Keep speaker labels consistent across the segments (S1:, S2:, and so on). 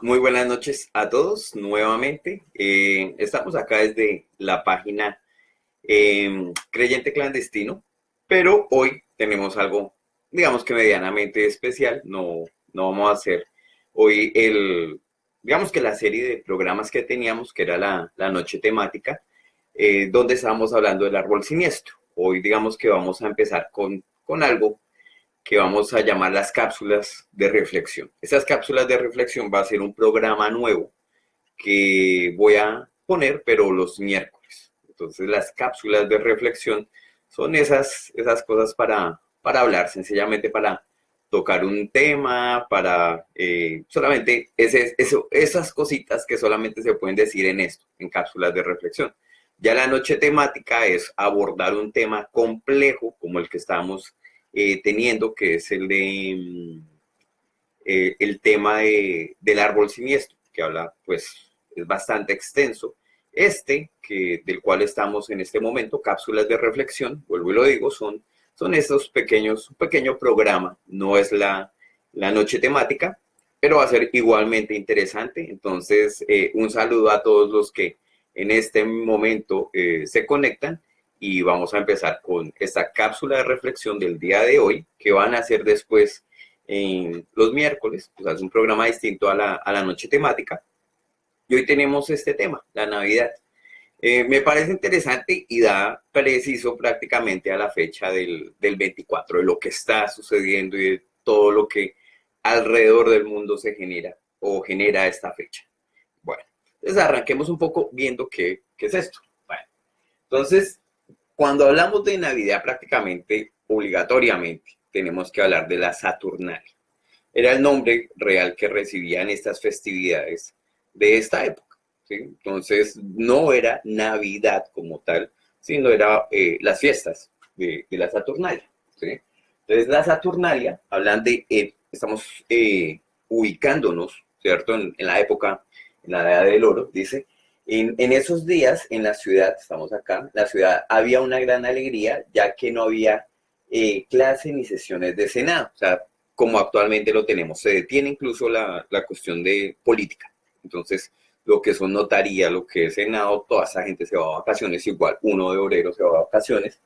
S1: Muy buenas noches a todos nuevamente. Estamos acá desde la página Creyente Clandestino, pero hoy tenemos algo, digamos que medianamente especial. No vamos a hacer hoy digamos que la serie de programas que teníamos, que era la noche temática, donde estábamos hablando del árbol siniestro. Hoy digamos que vamos a empezar con algo que vamos a llamar las cápsulas de reflexión. Estas cápsulas de reflexión va a ser un programa nuevo que voy a poner, pero los miércoles. Entonces las cápsulas de reflexión son esas cosas para hablar, sencillamente para tocar un tema, para solamente esas cositas que solamente se pueden decir en esto, en cápsulas de reflexión. Ya la noche temática es abordar un tema complejo como el que estamos teniendo, que es el tema del árbol siniestro, que habla, pues, es bastante extenso. Del cual estamos en este momento, cápsulas de reflexión, vuelvo y lo digo, son estos un pequeño programa, no es la noche temática, pero va a ser igualmente interesante. Entonces, un saludo a todos los que en este momento se conectan y vamos a empezar con esta cápsula de reflexión del día de hoy, que van a ser después en los miércoles, pues es un programa distinto a la noche temática. Y hoy tenemos este tema, la Navidad. Me parece interesante y da preciso prácticamente a la fecha del 24, de lo que está sucediendo y de todo lo que alrededor del mundo se genera o genera esta fecha. Bueno, entonces arranquemos un poco viendo qué es esto. Bueno, entonces, cuando hablamos de Navidad, prácticamente, obligatoriamente, tenemos que hablar de la Saturnalia. Era el nombre real que recibían estas festividades de esta época, ¿sí? Entonces, no era Navidad como tal, sino era las fiestas de la Saturnalia, ¿sí? Entonces, la Saturnalia, hablan estamos ubicándonos, ¿cierto? En la época, en la edad del oro, dice, en esos días, en la ciudad, estamos acá, en la ciudad había una gran alegría, ya que no había clase ni sesiones de Senado. O sea, como actualmente lo tenemos. Se detiene incluso la cuestión de política. Entonces, lo que son notaría, lo que es Senado, toda esa gente se va a vacaciones, igual uno de obrero se va a vacaciones.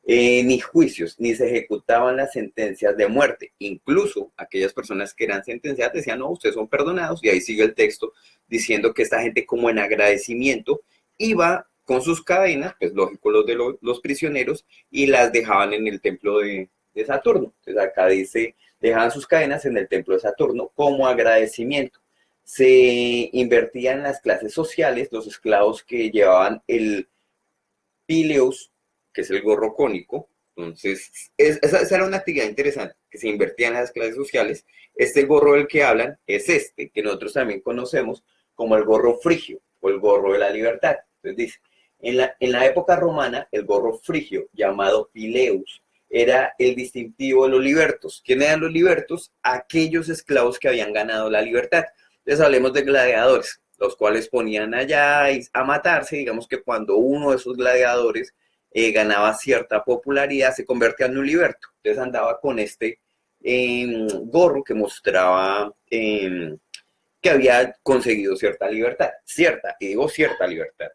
S1: Ni juicios, ni se ejecutaban las sentencias de muerte. Incluso aquellas personas que eran sentenciadas decían, no, ustedes son perdonados, y ahí sigue el texto diciendo que esta gente, como en agradecimiento, iba con sus cadenas, pues lógico los prisioneros, y las dejaban en el templo de Saturno. Entonces acá dice, dejaban sus cadenas en el templo de Saturno como agradecimiento. Se invertían en las clases sociales, los esclavos que llevaban el pileus, que es el gorro cónico. Entonces, esa era una actividad interesante, que se invertía en las clases sociales. Este gorro del que hablan es este, que nosotros también conocemos como el gorro frigio o el gorro de la libertad. Entonces dice, en la época romana, el gorro frigio, llamado pileus, era el distintivo de los libertos. ¿Quiénes eran los libertos? Aquellos esclavos que habían ganado la libertad. Entonces hablemos de gladiadores, los cuales ponían allá a matarse. Digamos que cuando uno de esos gladiadores ganaba cierta popularidad, se convertía en un liberto. Entonces andaba con este gorro que mostraba que había conseguido y digo cierta libertad.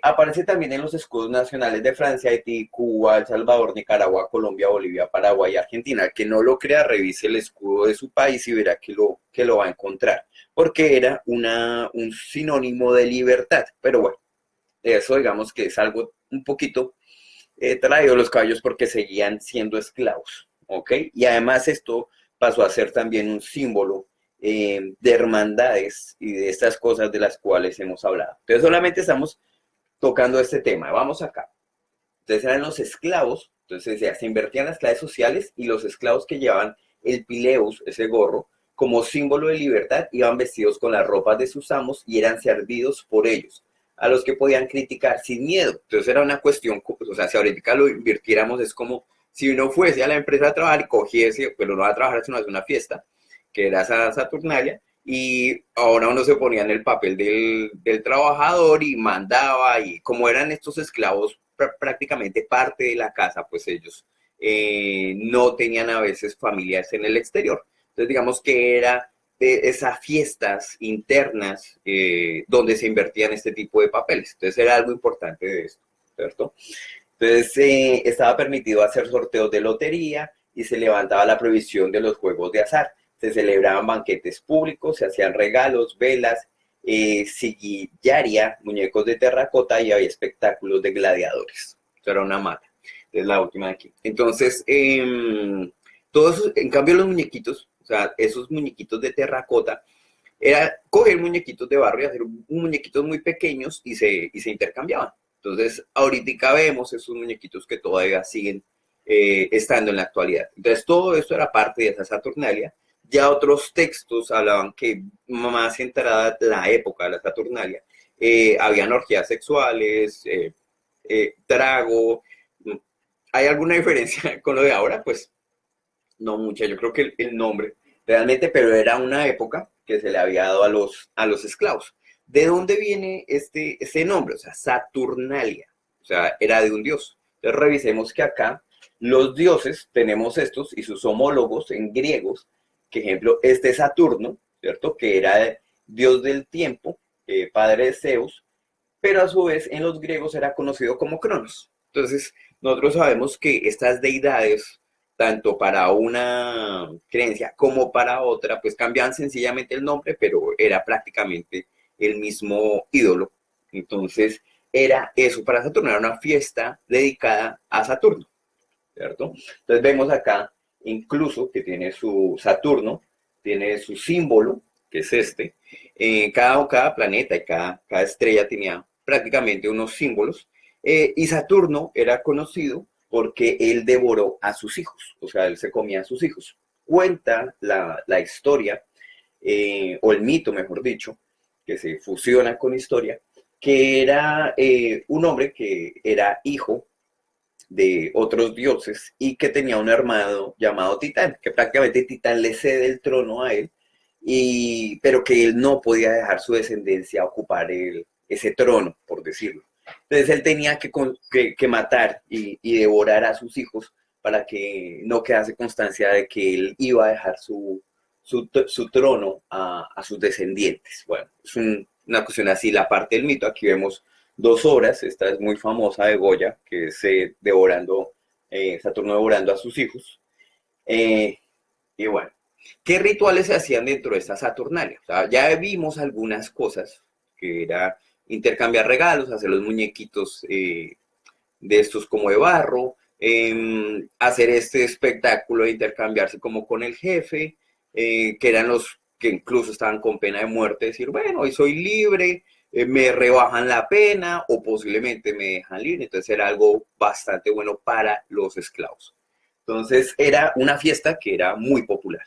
S1: Aparece también en los escudos nacionales de Francia, Haití, Cuba, El Salvador, Nicaragua, Colombia, Bolivia, Paraguay y Argentina. El que no lo crea, revise el escudo de su país y verá que lo va a encontrar, porque era un sinónimo de libertad. Pero bueno, eso digamos que es algo un poquito traído los caballos porque seguían siendo esclavos, ¿ok? Y además esto pasó a ser también un símbolo de hermandades y de estas cosas de las cuales hemos hablado. Entonces solamente estamos tocando este tema. Vamos acá. Entonces eran los esclavos, entonces ya se invertían las clases sociales y los esclavos que llevaban el pileus, ese gorro, como símbolo de libertad, iban vestidos con las ropas de sus amos y eran servidos por ellos, a los que podían criticar sin miedo. Entonces era una cuestión, o sea, si ahorita lo invirtiéramos, es como si uno fuese a la empresa a trabajar y cogiese, pero no va a trabajar, sino a una fiesta, que era esa Saturnalia, y ahora uno se ponía en el papel del trabajador y mandaba, y como eran estos esclavos prácticamente parte de la casa, pues ellos no tenían a veces familias en el exterior. Entonces digamos que era esas fiestas internas donde se invertían este tipo de papeles. Entonces era algo importante de esto, ¿cierto? Entonces estaba permitido hacer sorteos de lotería y se levantaba la prohibición de los juegos de azar. Se celebraban banquetes públicos, se hacían regalos, velas, siguillaria, muñecos de terracota y había espectáculos de gladiadores. Esto era una mata. Es la última de aquí. Entonces, todos, en cambio los muñequitos, o sea, esos muñequitos de terracota, era coger muñequitos de barro y hacer muñequitos muy pequeños y se intercambiaban. Entonces, ahorita vemos esos muñequitos que todavía siguen estando en la actualidad. Entonces, todo esto era parte de esa Saturnalia. Ya otros textos hablaban que más entrada la época de la Saturnalia, habían orgías sexuales, trago. ¿Hay alguna diferencia con lo de ahora? Pues no mucha, yo creo que el nombre realmente, pero era una época que se le había dado a los esclavos. ¿De dónde viene este nombre? O sea, Saturnalia, o sea, era de un dios. Entonces revisemos que acá los dioses tenemos estos y sus homólogos en griegos, que ejemplo, este Saturno, ¿cierto? Que era dios del tiempo, padre de Zeus, pero a su vez en los griegos era conocido como Cronos. Entonces, nosotros sabemos que estas deidades, tanto para una creencia como para otra, pues cambiaban sencillamente el nombre, pero era prácticamente el mismo ídolo. Entonces, era eso para Saturno, era una fiesta dedicada a Saturno, ¿cierto? Entonces vemos acá incluso que tiene su Saturno, tiene su símbolo, que es este. Cada planeta y cada estrella tenía prácticamente unos símbolos. Y Saturno era conocido porque él devoró a sus hijos, o sea, él se comía a sus hijos. Cuenta la historia, o el mito, mejor dicho, que se fusiona con historia, que era un hombre que era hijo de otros dioses y que tenía un hermano llamado Titán, que prácticamente Titán le cede el trono a él, pero que él no podía dejar su descendencia ocupar ese trono, por decirlo. Entonces él tenía que matar y devorar a sus hijos para que no quedase constancia de que él iba a dejar su trono a sus descendientes. Bueno, es una cuestión así, la parte del mito. Aquí vemos dos obras, esta es muy famosa de Goya, que es Saturno devorando a sus hijos. Y bueno, ¿qué rituales se hacían dentro de esta Saturnalia? O sea, ya vimos algunas cosas, que era intercambiar regalos, hacer los muñequitos de estos como de barro, hacer este espectáculo de intercambiarse como con el jefe, que eran los que incluso estaban con pena de muerte, decir, bueno, hoy soy libre, me rebajan la pena o posiblemente me dejan libre. Entonces era algo bastante bueno para los esclavos. Entonces era una fiesta que era muy popular.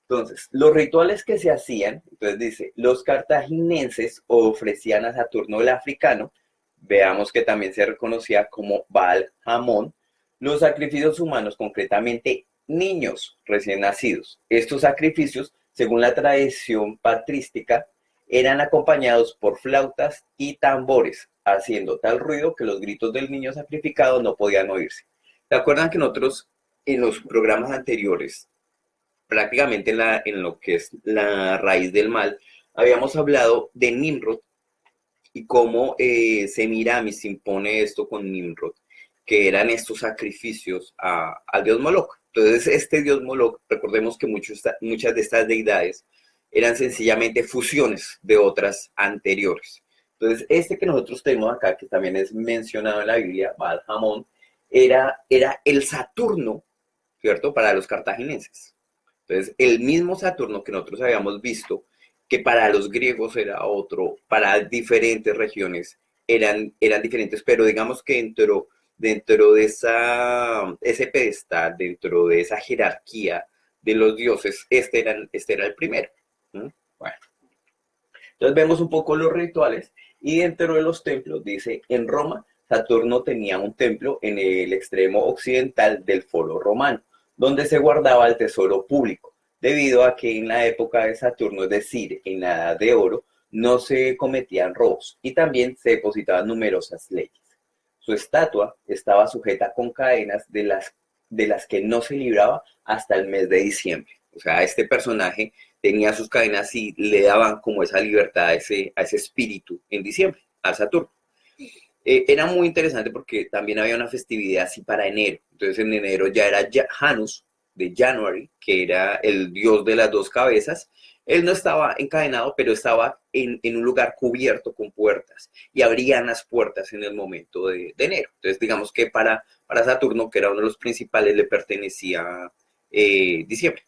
S1: Entonces, los rituales que se hacían, entonces dice, los cartaginenses ofrecían a Saturno el africano, veamos que también se reconocía como Baal Hamón, los sacrificios humanos, concretamente niños recién nacidos. Estos sacrificios, según la tradición patrística, eran acompañados por flautas y tambores, haciendo tal ruido que los gritos del niño sacrificado no podían oírse. ¿Se acuerdan que nosotros en los programas anteriores, prácticamente en lo que es la raíz del mal, habíamos hablado de Nimrod y cómo Semiramis impone esto con Nimrod, que eran estos sacrificios al dios Moloch? Entonces, este dios Moloch, recordemos que muchas de estas deidades eran sencillamente fusiones de otras anteriores. Entonces, este que nosotros tenemos acá, que también es mencionado en la Biblia, Baal Hamón, era el Saturno, ¿cierto?, para los cartagineses. Entonces, el mismo Saturno que nosotros habíamos visto, que para los griegos era otro, para diferentes regiones eran diferentes, pero digamos que dentro de ese pedestal, dentro de esa jerarquía de los dioses, este era el primero. Bueno, entonces vemos un poco los rituales y dentro de los templos dice, en Roma, Saturno tenía un templo en el extremo occidental del foro romano, donde se guardaba el tesoro público, debido a que en la época de Saturno, es decir, en la Edad de Oro, no se cometían robos y también se depositaban numerosas leyes. Su estatua estaba sujeta con cadenas de las que no se libraba hasta el mes de diciembre. O sea, este personaje tenía sus cadenas y le daban como esa libertad a ese espíritu en diciembre, a Saturno. Era muy interesante porque también había una festividad así para enero. Entonces en enero ya era Janus de January, que era el dios de las dos cabezas. Él no estaba encadenado, pero estaba en un lugar cubierto con puertas y abrían las puertas en el momento de enero. Entonces digamos que para Saturno, que era uno de los principales, le pertenecía diciembre.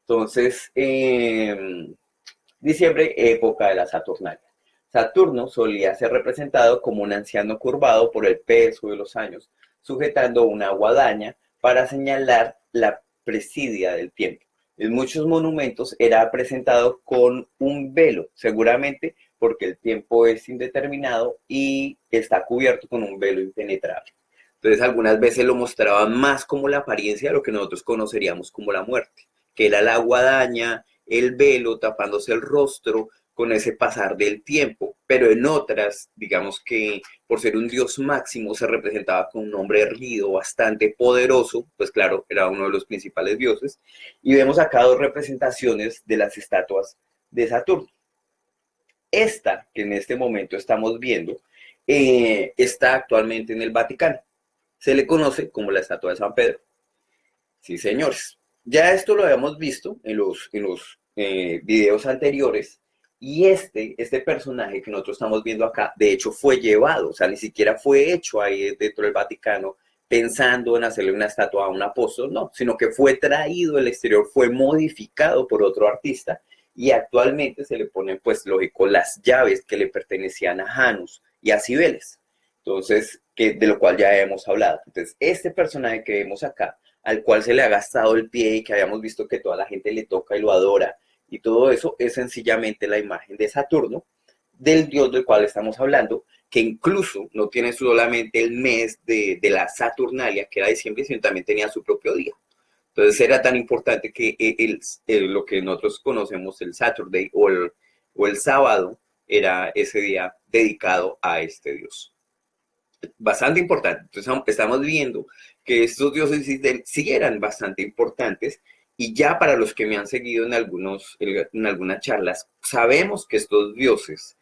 S1: Entonces, diciembre, época de la Saturnalia. Saturno solía ser representado como un anciano curvado por el peso de los años, sujetando una guadaña para señalar la presidia del tiempo. En muchos monumentos era presentado con un velo, seguramente porque el tiempo es indeterminado y está cubierto con un velo impenetrable. Entonces algunas veces lo mostraban más como la apariencia de lo que nosotros conoceríamos como la muerte, que era la guadaña, el velo tapándose el rostro con ese pasar del tiempo, pero en otras, digamos que por ser un dios máximo se representaba con un hombre erguido, bastante poderoso, pues claro, era uno de los principales dioses, y vemos acá dos representaciones de las estatuas de Saturno. Esta que en este momento estamos viendo está actualmente en el Vaticano. Se le conoce como la estatua de San Pedro. Sí, señores. Ya esto lo habíamos visto en los videos anteriores y este personaje que nosotros estamos viendo acá, de hecho fue llevado, o sea, ni siquiera fue hecho ahí dentro del Vaticano pensando en hacerle una estatua a un apóstol, no, sino que fue traído del exterior, fue modificado por otro artista y actualmente se le ponen, pues, lógico, las llaves que le pertenecían a Janus y a Cibeles. Entonces, de lo cual ya hemos hablado. Entonces, este personaje que vemos acá, al cual se le ha gastado el pie y que habíamos visto que toda la gente le toca y lo adora y todo eso, es sencillamente la imagen de Saturno, del dios del cual estamos hablando, que incluso no tiene solamente el mes de la Saturnalia, que era diciembre, sino también tenía su propio día. Entonces era tan importante que lo que nosotros conocemos el Saturday o el sábado era ese día dedicado a este dios. Bastante importante. Entonces estamos viendo que estos dioses sí eran bastante importantes y ya para los que me han seguido en algunas charlas, sabemos que estos dioses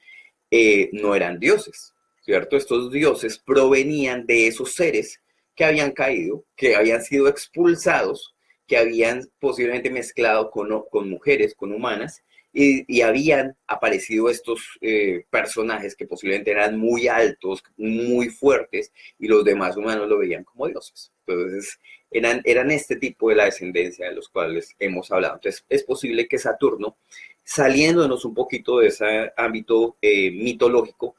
S1: no eran dioses, ¿cierto? Estos dioses provenían de esos seres que habían caído, que habían sido expulsados, que habían posiblemente mezclado con mujeres, con humanas, y habían aparecido estos personajes que posiblemente eran muy altos, muy fuertes, y los demás humanos lo veían como dioses. Entonces, eran este tipo de la descendencia de los cuales hemos hablado. Entonces, es posible que Saturno, saliéndonos un poquito de ese ámbito mitológico,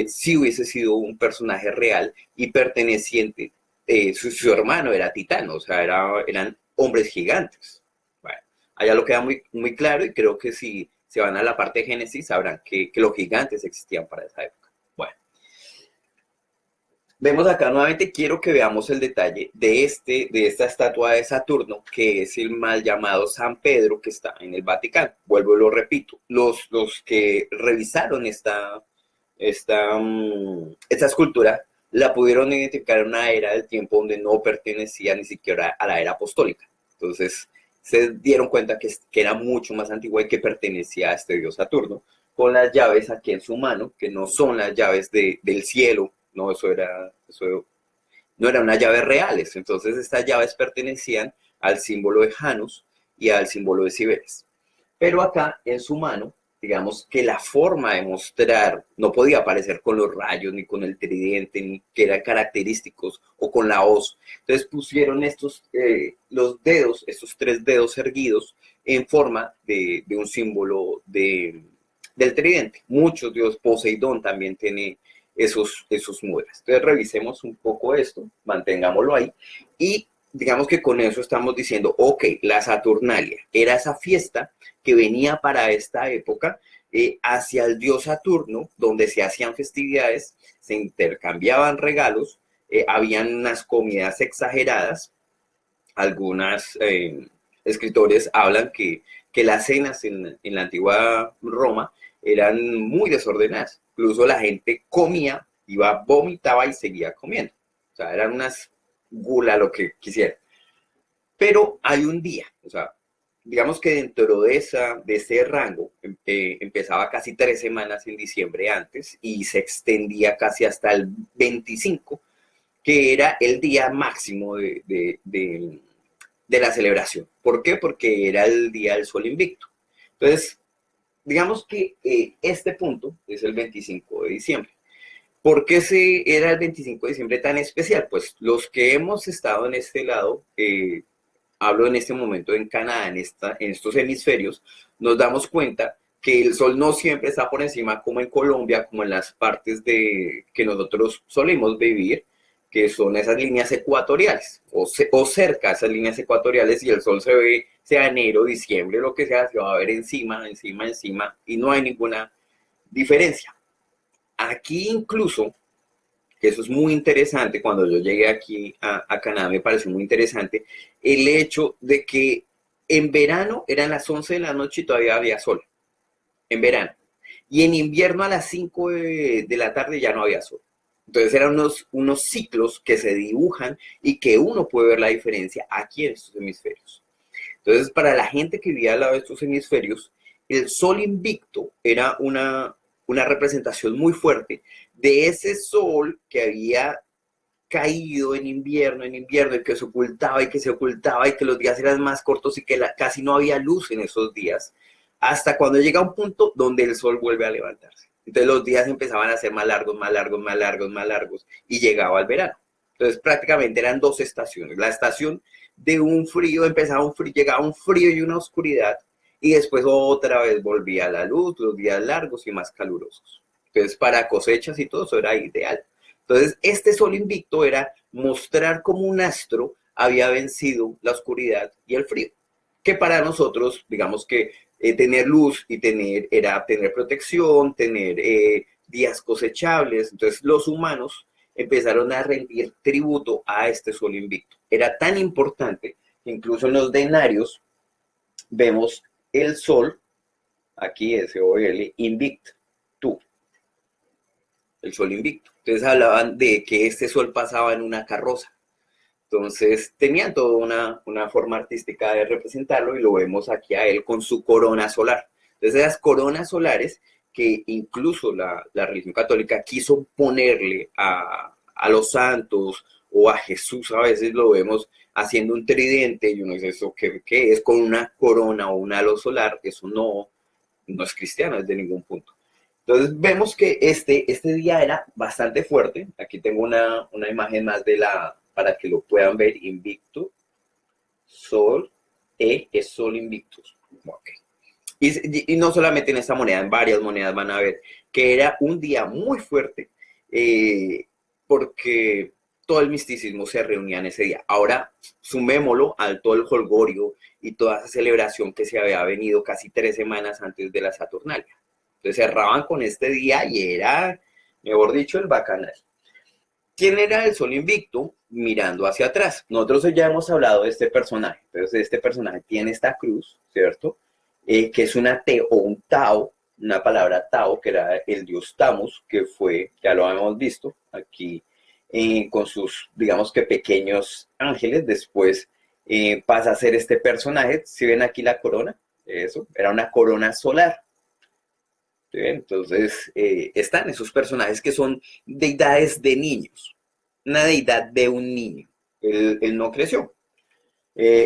S1: sí hubiese sido un personaje real y perteneciente. Su hermano era Titán, o sea, eran hombres gigantes. Bueno, allá lo queda muy, muy claro y creo que si se van a la parte de Génesis sabrán que los gigantes existían para esa época. Bueno, vemos acá nuevamente, quiero que veamos el detalle de esta estatua de Saturno, que es el mal llamado San Pedro, que está en el Vaticano. Vuelvo y lo repito, los que revisaron esta escultura la pudieron identificar en una era del tiempo donde no pertenecía ni siquiera a la era apostólica. Entonces se dieron cuenta que era mucho más antigua y que pertenecía a este dios Saturno, con las llaves aquí en su mano, que no son las llaves del cielo, no, eso no eran unas llaves reales. Entonces estas llaves pertenecían al símbolo de Janus y al símbolo de Cibeles. Pero acá en su mano, digamos que la forma de mostrar no podía aparecer con los rayos, ni con el tridente, ni que eran característicos, o con la hoz. Entonces pusieron los dedos, estos tres dedos erguidos, en forma de un símbolo del tridente. Muchos dios, Poseidón también tiene esos muelas. Entonces revisemos un poco esto, mantengámoslo ahí, y digamos que con eso estamos diciendo, ok, la Saturnalia era esa fiesta que venía para esta época hacia el dios Saturno, donde se hacían festividades, se intercambiaban regalos, habían unas comidas exageradas, algunos escritores hablan que las cenas en la antigua Roma eran muy desordenadas, incluso la gente comía, iba, vomitaba y seguía comiendo, o sea, eran unas gula lo que quisiera. Pero hay un día, o sea, digamos que dentro de ese rango, empezaba casi 3 semanas en diciembre antes y se extendía casi hasta el 25, que era el día máximo de la celebración. ¿Por qué? Porque era el día del sol invicto. Entonces, digamos que este punto es el 25 de diciembre. ¿Por qué era el 25 de diciembre tan especial? Pues los que hemos estado en este lado, hablo en este momento en Canadá, en estos hemisferios, nos damos cuenta que el sol no siempre está por encima como en Colombia, como en las partes que nosotros solemos vivir, que son esas líneas ecuatoriales, o cerca de esas líneas ecuatoriales, y el sol se ve, sea enero, diciembre, lo que sea, se va a ver encima, encima, encima, y no hay ninguna diferencia. Aquí incluso, que eso es muy interesante, cuando yo llegué aquí a Canadá me pareció muy interesante, el hecho de que en verano eran las 11 de la noche y todavía había sol, en verano. Y en invierno a las 5 de la tarde ya no había sol. Entonces eran unos ciclos que se dibujan y que uno puede ver la diferencia aquí en estos hemisferios. Entonces, para la gente que vivía al lado de estos hemisferios, el sol invicto era una representación muy fuerte de ese sol que había caído en invierno, y que se ocultaba y que se ocultaba y que los días eran más cortos y que casi no había luz en esos días, hasta cuando llega un punto donde el sol vuelve a levantarse. Entonces los días empezaban a ser más largos, más largos, más largos, más largos, y llegaba el verano. Entonces prácticamente eran dos estaciones. La estación de un frío, empezaba un frío, llegaba un frío y una oscuridad, y después otra vez volvía la luz, los días largos y más calurosos. Entonces para cosechas y todo eso era ideal. Entonces, este sol invicto era mostrar cómo un astro había vencido la oscuridad y el frío. Que para nosotros, digamos que tener luz y era tener protección, tener días cosechables. Entonces, los humanos empezaron a rendir tributo a este sol invicto. Era tan importante que incluso en los denarios vemos el sol, aquí S-O-L, invicto, tú, el sol invicto. Entonces hablaban de que este sol pasaba en una carroza. Entonces tenían toda una forma artística de representarlo, y lo vemos aquí a él con su corona solar. Entonces esas coronas solares que incluso la religión católica quiso ponerle a los santos o a Jesús, a veces lo vemos haciendo un tridente y uno dice, ¿eso qué es? Con una corona o un halo solar. Eso no es cristiano desde ningún punto. Entonces vemos que este día era bastante fuerte. Aquí tengo una imagen más para que lo puedan ver, invicto, sol, es sol invictus. Okay. Y no solamente en esta moneda, en varias monedas van a ver que era un día muy fuerte, porque todo el misticismo se reunía en ese día. Ahora sumémoslo al todo el jolgorio y toda esa celebración que se había venido casi 3 semanas antes de la Saturnalia. Entonces cerraban con este día y era, mejor dicho, el bacanal. ¿Quién era el sol invicto? Mirando hacia atrás. Nosotros ya hemos hablado de este personaje. Entonces este personaje tiene esta cruz, ¿cierto? Que es una T o un Tao, una palabra Tao, que era el dios Tamus, que fue, ya lo hemos visto aquí, con sus, digamos que pequeños ángeles. Después pasa a ser este personaje. ¿Sí ven aquí la corona? Eso, era una corona solar. ¿Sí? Entonces, están esos personajes que son deidades de niños, una deidad de un niño. Él no creció.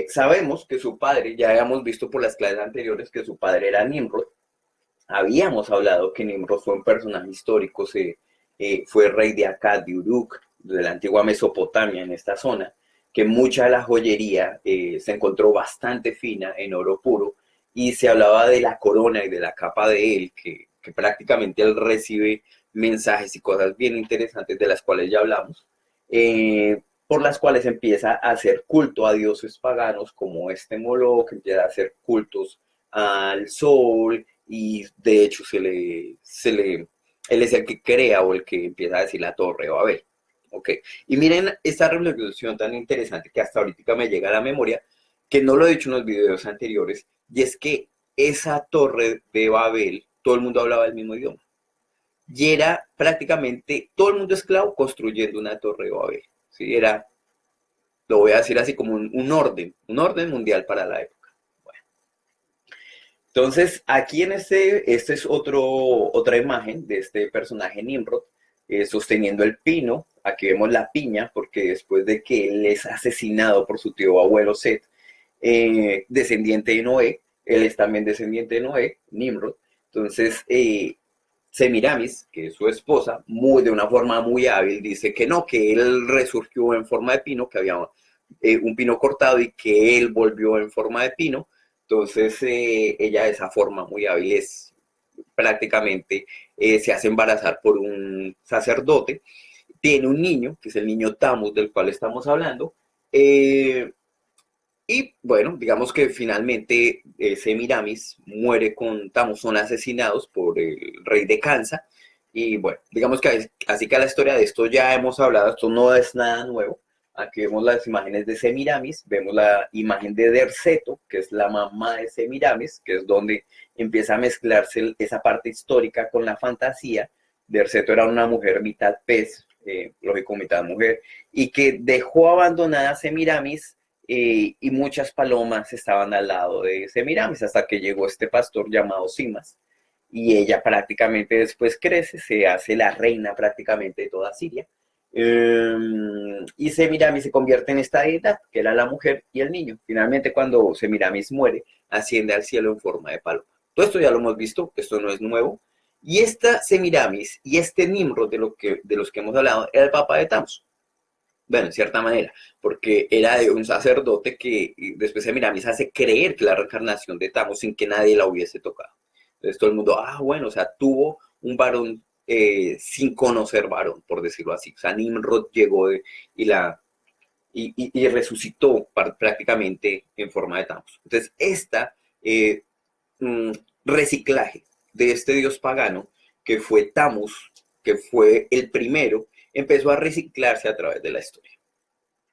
S1: Sabemos que su padre, ya habíamos visto por las clases anteriores que su padre era Nimrod. Habíamos hablado que Nimrod fue un personaje histórico, fue rey de Akkad, de Uruk, de la antigua Mesopotamia, en esta zona, que mucha de la joyería se encontró bastante fina, en oro puro, y se hablaba de la corona y de la capa de él, que prácticamente él recibe mensajes y cosas bien interesantes de las cuales ya hablamos, por las cuales empieza a hacer culto a dioses paganos como este Moloch, empieza a hacer cultos al sol, y de hecho él es el que crea o el que empieza a decir la Torre de Babel. Okay. Y miren esta reflexión tan interesante que hasta ahorita me llega a la memoria, que no lo he dicho en los videos anteriores, y es que esa Torre de Babel, todo el mundo hablaba el mismo idioma. Y era prácticamente todo el mundo esclavo construyendo una Torre de Babel. ¿Sí? Lo voy a decir así como un orden mundial para la época. Bueno. Entonces, aquí en este es otra imagen de este personaje Nimrod, sosteniendo el pino. Aquí vemos la piña, porque después de que él es asesinado por su tío abuelo Set, descendiente de Noé, él es también descendiente de Noé, Nimrod. Entonces, Semiramis, que es su esposa, de una forma muy hábil, dice que no, que él resurgió en forma de pino, que había un pino cortado y que él volvió en forma de pino. Entonces, ella de esa forma muy hábil es prácticamente, se hace embarazar por un sacerdote, tiene un niño, que es el niño Tamus del cual estamos hablando, y bueno, digamos que finalmente Semiramis muere con Tamus, son asesinados por el rey de Kansa. Y bueno, digamos que así que la historia de esto ya hemos hablado, esto no es nada nuevo. Aquí vemos las imágenes de Semiramis, vemos la imagen de Derceto, que es la mamá de Semiramis, que es donde empieza a mezclarse esa parte histórica con la fantasía. Derceto era una mujer mitad pez, lógico, mitad mujer, y que dejó abandonada a Semiramis, y muchas palomas estaban al lado de Semiramis hasta que llegó este pastor llamado Simas, y ella prácticamente después crece, se hace la reina prácticamente de toda Siria, y Semiramis se convierte en esta deidad, que era la mujer y el niño. Finalmente, cuando Semiramis muere, asciende al cielo en forma de paloma. Todo esto ya lo hemos visto, esto no es nuevo, y esta Semiramis y este Nimrod de los que hemos hablado era el papá de Tamus. Bueno, en cierta manera, porque era de un sacerdote que después Semiramis hace creer que la reencarnación de Tamus sin que nadie la hubiese tocado. Entonces todo el mundo, bueno, o sea, tuvo un varón sin conocer varón, por decirlo así. O sea, Nimrod llegó y resucitó prácticamente en forma de Tamus. Entonces, eh, mm, reciclaje de este dios pagano, que fue Tamus, que fue el primero, empezó a reciclarse a través de la historia.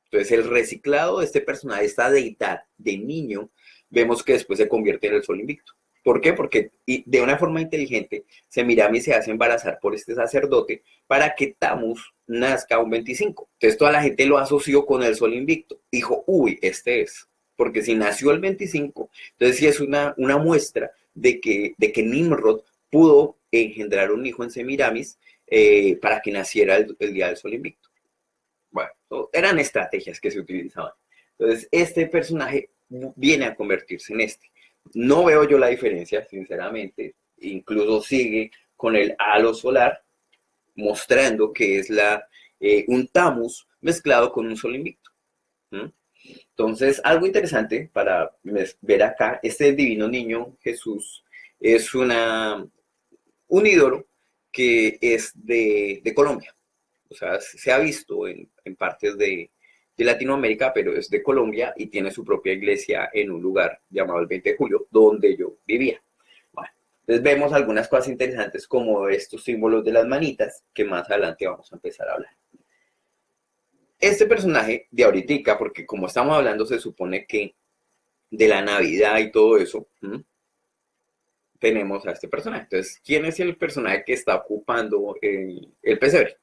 S1: Entonces, el reciclado de este personaje, esta deidad de niño, vemos que después se convierte en el sol invicto. ¿Por qué? Porque de una forma inteligente, Semiramis se hace embarazar por este sacerdote para que Tamus nazca un 25. Entonces, toda la gente lo asoció con el sol invicto. Dijo, uy, este es. Porque si nació el 25, entonces sí es una muestra de que Nimrod pudo engendrar un hijo en Semiramis, para que naciera el día del sol invicto. Bueno, eran estrategias que se utilizaban. Entonces, este personaje viene a convertirse en este. No veo yo la diferencia, sinceramente. Incluso sigue con el halo solar, mostrando que es un Tamus mezclado con un sol invicto. ¿Mm? Entonces, algo interesante para ver acá, este divino niño Jesús es un ídolo que es de Colombia. O sea, se ha visto en partes de Latinoamérica, pero es de Colombia y tiene su propia iglesia en un lugar llamado el 20 de julio, donde yo vivía. Bueno, entonces vemos algunas cosas interesantes como estos símbolos de las manitas, que más adelante vamos a empezar a hablar. Este personaje de ahorita, porque como estamos hablando, se supone que de la Navidad y todo eso, tenemos a este personaje. Entonces, ¿quién es el personaje que está ocupando el pesebre?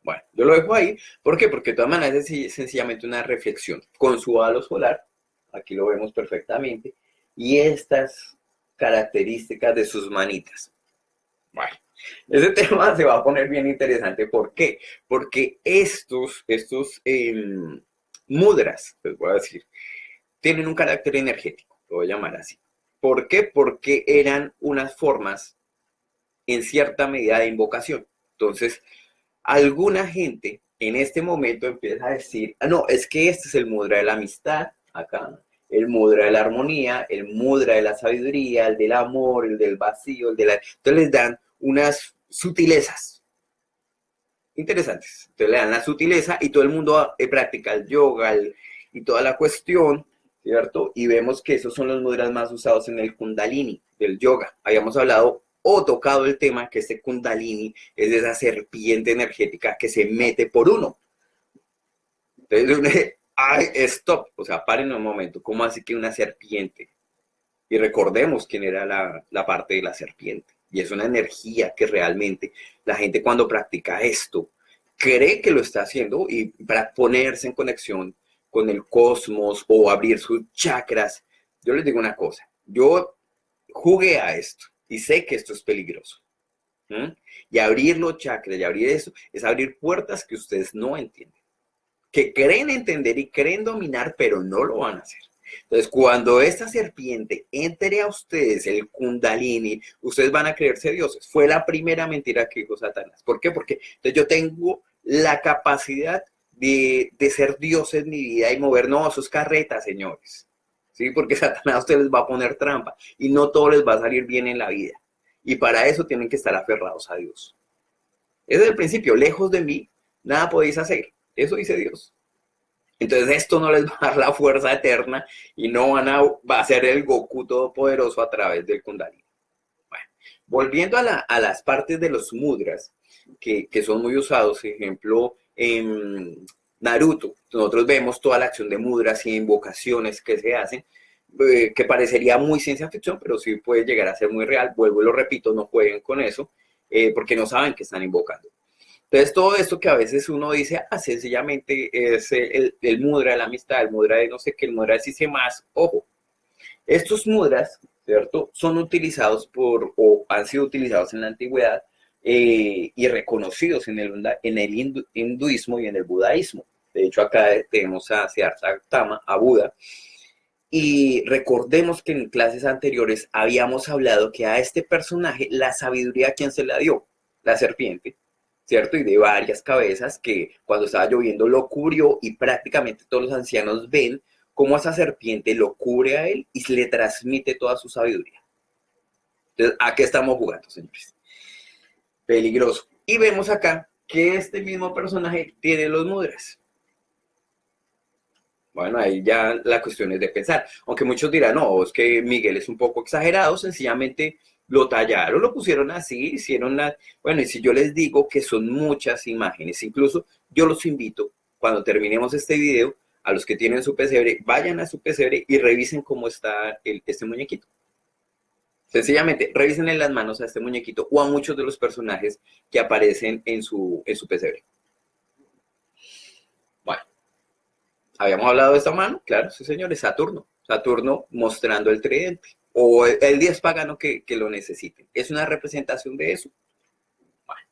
S1: Bueno, yo lo dejo ahí. ¿Por qué? Porque de todas maneras es sencillamente una reflexión con su halo solar. Aquí lo vemos perfectamente. Y estas características de sus manitas. Bueno, ese tema se va a poner bien interesante. ¿Por qué? Porque estos mudras, les voy a decir, tienen un carácter energético, lo voy a llamar así. ¿Por qué? Porque eran unas formas en cierta medida de invocación. Entonces, alguna gente en este momento empieza a decir, no, es que este es el mudra de la amistad, acá, el mudra de la armonía, el mudra de la sabiduría, el del amor, el del vacío, Entonces les dan unas sutilezas interesantes. Entonces le dan la sutileza y todo el mundo practica el yoga y toda la cuestión, ¿cierto? Y vemos que esos son los mudras más usados en el kundalini del yoga. Habíamos hablado o tocado el tema que este kundalini es esa serpiente energética que se mete por uno. Entonces, ay, stop, o sea, paren un momento, ¿cómo así que una serpiente? Y recordemos quién era la parte de la serpiente. Y es una energía que realmente la gente cuando practica esto cree que lo está haciendo y para ponerse en conexión con el cosmos o abrir sus chakras. Yo les digo una cosa, yo jugué a esto y sé que esto es peligroso. ¿Mm? Y abrir los chakras y abrir eso es abrir puertas que ustedes no entienden, que creen entender y creen dominar, pero no lo van a hacer. Entonces, cuando esta serpiente entre a ustedes, el Kundalini, ustedes van a creerse dioses. Fue la primera mentira que dijo Satanás. ¿Por qué? Porque entonces yo tengo la capacidad de ser Dios en mi vida y mover, no, sus carretas, señores. ¿Sí? Porque Satanás a ustedes les va a poner trampa y no todo les va a salir bien en la vida. Y para eso tienen que estar aferrados a Dios. Ese es el principio. Lejos de mí, nada podéis hacer. Eso dice Dios. Entonces esto no les va a dar la fuerza eterna y no va a ser el Goku todopoderoso a través del Kundalini. Bueno, volviendo a las partes de los mudras, que son muy usados, ejemplo, en Naruto, nosotros vemos toda la acción de mudras y invocaciones que se hacen, que parecería muy ciencia ficción, pero sí puede llegar a ser muy real. Vuelvo y lo repito, no jueguen con eso, porque no saben que están invocando. Entonces, todo esto que a veces uno dice, sencillamente es el mudra de la amistad, el mudra de no sé qué, el mudra de sí sé más. Ojo, estos mudras, ¿cierto? Son utilizados o han sido utilizados en la antigüedad y reconocidos en el hinduismo y en el budaísmo. De hecho, acá tenemos a Siddhartha Gautama, a Buda. Y recordemos que en clases anteriores habíamos hablado que a este personaje la sabiduría, ¿quién se la dio? La serpiente, ¿cierto? Y de varias cabezas que cuando estaba lloviendo lo cubrió y prácticamente todos los ancianos ven cómo esa serpiente lo cubre a él y le transmite toda su sabiduría. Entonces, ¿a qué estamos jugando, señores? Peligroso. Y vemos acá que este mismo personaje tiene los mudras. Bueno, ahí ya la cuestión es de pensar. Aunque muchos dirán, no, es que Miguel es un poco exagerado, sencillamente lo tallaron, lo pusieron así, hicieron la... Bueno, y si yo les digo que son muchas imágenes, incluso yo los invito, cuando terminemos este video, a los que tienen su pesebre, vayan a su pesebre y revisen cómo está este muñequito. Sencillamente, revisen en las manos a este muñequito o a muchos de los personajes que aparecen en su pesebre. Bueno. ¿Habíamos hablado de esta mano? Claro, sí, señores, Saturno. Saturno mostrando el tridente. O el dios pagano que lo necesite. ¿Es una representación de eso? Bueno.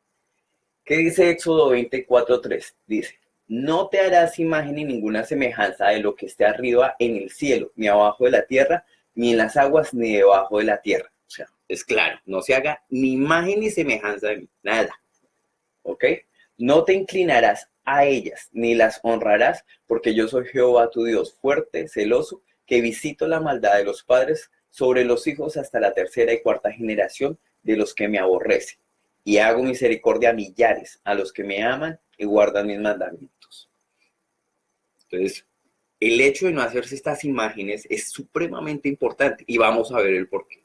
S1: ¿Qué dice Éxodo 24:3? Dice, no te harás imagen ni ninguna semejanza de lo que esté arriba en el cielo, ni abajo de la tierra, ni en las aguas, ni debajo de la tierra. O sea, es claro, no se haga ni imagen ni semejanza de mí, nada. ¿Ok? No te inclinarás a ellas, ni las honrarás, porque yo soy Jehová tu Dios, fuerte, celoso, que visito la maldad de los padres sobre los hijos hasta la tercera y cuarta generación de los que me aborrecen. Y hago misericordia a millares, a los que me aman y guardan mis mandamientos. Entonces, el hecho de no hacerse estas imágenes es supremamente importante y vamos a ver el porqué.